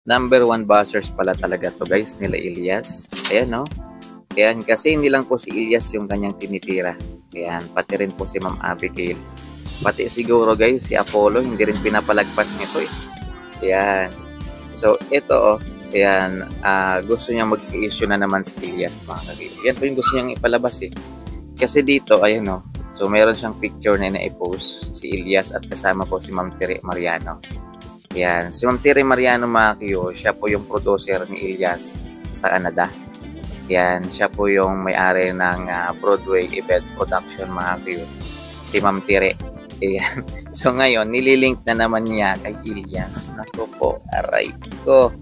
Number one buzzers pala talaga to guys, nila Ilyas. Ayan no. Ayan, kasi hindi lang po si Ilyas yung kanyang tinitira. Ayan, pati rin po si Ma'am Abigail. Pati siguro guys, si Apollo, hindi rin pinapalagpas nito eh. Ayan. So, ito oh. Ayan, gusto niya mag-issue na naman si Ilyas mga kagil. Yan po yung gusto niyang ipalabas eh. Kasi dito, ayan oh. So, meron siyang picture na ina-post si Ilyas at kasama po si Ma'am Tere Mariano. Ayan, si Ma'am Tere Mariano mga kiyo, siya po yung producer ni Ilyas sa Canada. Yan, siya po yung may-ari ng Broadway Event Production mga kiyo. Si Ma'am Tere. Ayan. So ngayon, nililink na naman niya kay Ilyas. Naku po, aray ko.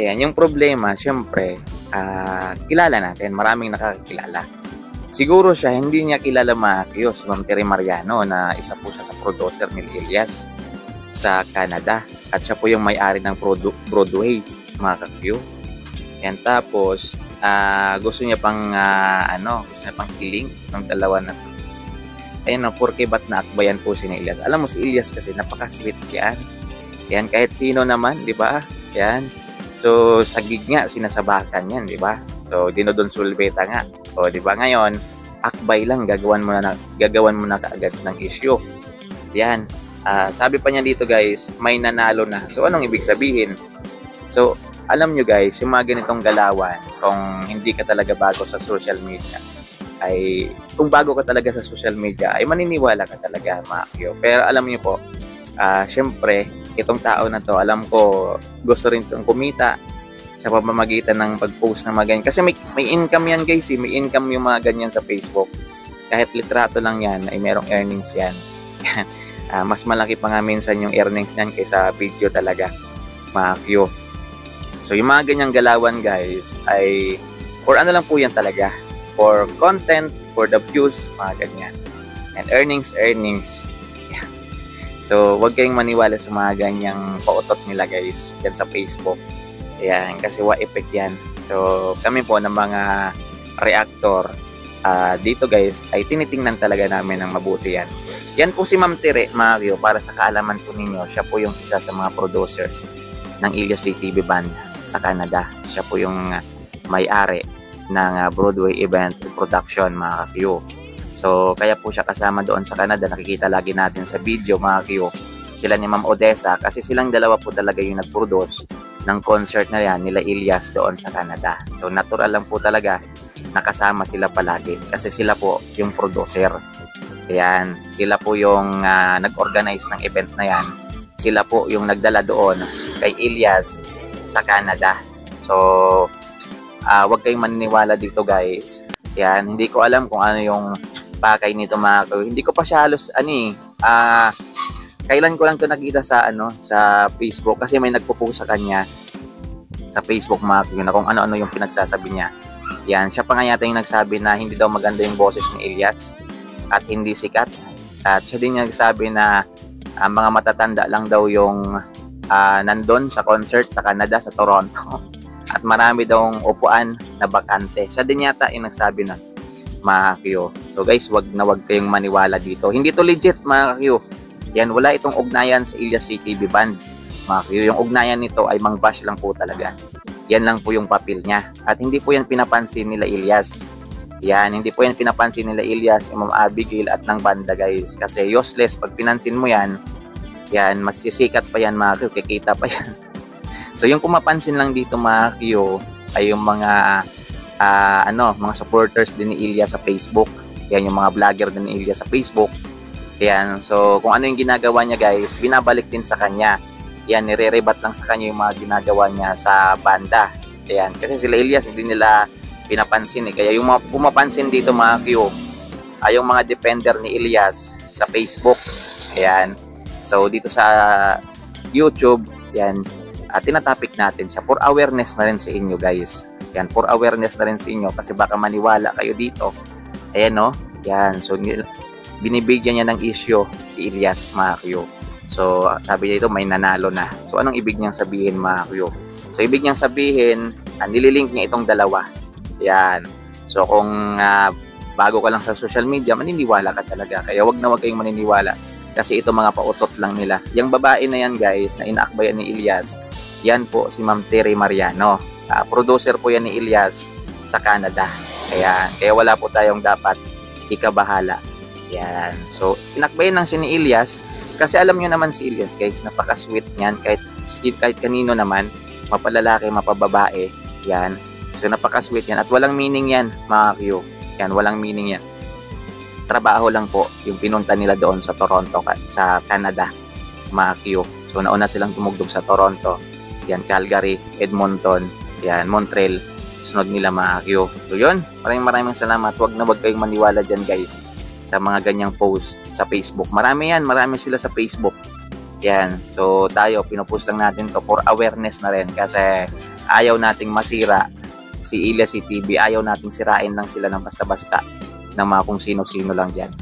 Ayan, yung problema, syempre, kilala natin. Maraming nakakilala. Siguro siya, hindi niya kilala mga kiyo, si Ma'am Tere Mariano na isa po siya sa producer ni Ilyas sa Canada. At siya po yung may-ari ng Broadway mga kiyo. Yan, tapos gusto niya pang gusto niya pang kiling ng dalawa na to. Ayun no, porque ba't naakbayan po si Ilyas. Alam mo si Ilyas kasi napaka-sweet yan. Yan, kahit sino naman, di ba? Yan. So, sa gig nga, sinasabakan yan, di ba? So, dinodon sulbeta nga. O, di ba ngayon, akbay lang, gagawan mo na kaagad ng issue. Yan. Sabi pa niya dito guys, may nanalo na. So, anong ibig sabihin? So, alam nyo guys, yung mga ganitong galawan, kung hindi ka talaga bago sa social media, ay, kung bago ka talaga sa social media, ay maniniwala ka talaga, mga kyo. Pero alam nyo po, syempre, itong tao na to, alam ko, gusto rin itong kumita sa pamamagitan ng pag-post ng mga ganyan. Kasi may income yan guys, may income yung mga ganyan sa Facebook. Kahit litrato lang yan, ay merong earnings yan. Mas malaki pa nga minsan yung earnings yan kaysa video talaga, mga kyo. So, yung mga ganyang galawan guys, ay, for ano lang po yan talaga, for content, for the views, mga ganyan. And earnings. Yeah. So, wag kayong maniwala sa mga ganyang pautot nila guys, yan sa Facebook. Ayan, kasi wa-effect yan. So, kami po ng mga reactor, dito guys, ay tinitingnan talaga namin ng mabuti yan. Yan po si Ma'am Tere, Mario, para sa kaalaman po ninyo, siya po yung isa sa mga producers ng Ilyas TV Band sa Canada. Siya po yung may-ari ng Broadway Event Production, mga kakiyo. So, kaya po siya kasama doon sa Canada. Nakikita lagi natin sa video, mga kakiyo. Sila ni Ma'am Odessa, kasi silang dalawa po talaga yung nag-produce ng concert na yan nila Ilyas doon sa Canada. So, natural lang po talaga nakasama sila palagi kasi sila po yung producer. Ayan, sila po yung nag-organize ng event na yan. Sila po yung nagdala doon kay Ilyas sa Canada. So, wag kayong maniniwala dito guys. Yan, hindi ko alam kung ano yung pakay nito mga kayo. Hindi ko pa siya halos kailan ko lang to nakita sa sa Facebook kasi may nagpo-post sa kanya sa Facebook mga kayo na kung ano-ano yung pinagsasabi niya. Yan, siya pa nga yata yung nagsabi na hindi daw maganda yung boses ni Ilyas at hindi sikat. At siya din yung nagsabi na mga matatanda lang daw yung nandun sa concert sa Canada, sa Toronto. At marami daw upuan na bakante. Siya din yata yung nagsabi na, mga kayo. So guys, wag kayong maniwala dito. Hindi to legit, mga kayo. Yan, wala itong ugnayan sa Ilyas TV Band. Mga kayo, yung ugnayan nito ay mang-bash lang po talaga. Yan lang po yung papel niya. At hindi po yan pinapansin nila Ilyas. Yan, hindi po yan pinapansin nila Ilyas, Ma'am Abigail at ng banda guys. Kasi useless, pag pinansin mo yan, yan, mas sisikat pa yan mga kayo, kikita pa yan. So yung kumapansin lang dito mga kayo, ay yung mga mga supporters din ni Ilyas sa Facebook. Yan, yung mga vlogger din ni Ilyas sa Facebook. Yan, so kung ano yung ginagawa niya guys, binabalik din sa kanya. Yan, nire-rebat lang sa kanya yung mga ginagawa niya sa banda. Yan, kasi sila Ilyas hindi nila pinapansin eh. Kaya yung mga pumapansin dito mga kayo, ay yung mga defender ni Ilyas sa Facebook. Ayan. So dito sa YouTube, yan, tinatopic natin siya for awareness na rin sa inyo guys. Yan, for awareness na rin sa inyo kasi baka maniwala kayo dito. Ayan no, yan. So binibigyan niya ng issue si Ilyas, mga kayo. So sabi niya ito may nanalo na. So anong ibig niyang sabihin, mga kayo? So ibig niyang sabihin, nililink niya itong dalawa. Yan. So kung bago ka lang sa social media, maniniwala ka talaga. Kaya wag kayong maniniwala. Kasi ito mga pautot lang nila. Yung babae na yan guys, na inaakbayan ni Ilyas, yan po si Ma'am Terry Mariano. Producer po yan ni Ilyas sa Canada. Kaya wala po tayong dapat ikabahala. Yan. So, tinakbayan lang si ni Ilyas kasi alam nyo naman si Ilyas guys, napaka-sweet niyan kahit kanino naman, mapalalaki, mapababae. Yan. So, napaka-sweet yan at walang meaning yan mga Q. Yan, walang meaning yan. Trabaho lang po yung pinunta nila doon sa Toronto, sa Canada, mga Q. So, nauna silang tumugtog sa Toronto. Yan, Calgary, Edmonton, yan, Montreal. Sunod nila mga Q. So, yun. Maraming salamat. Huwag kayong maniwala dyan, guys, sa mga ganyang post sa Facebook. Marami sila sa Facebook. Yan. So, tayo, pinupost lang natin to for awareness na rin kasi ayaw nating masira si Ilyas TV. Ayaw nating sirain lang sila ng basta-basta ng mga kung sino-sino lang dyan.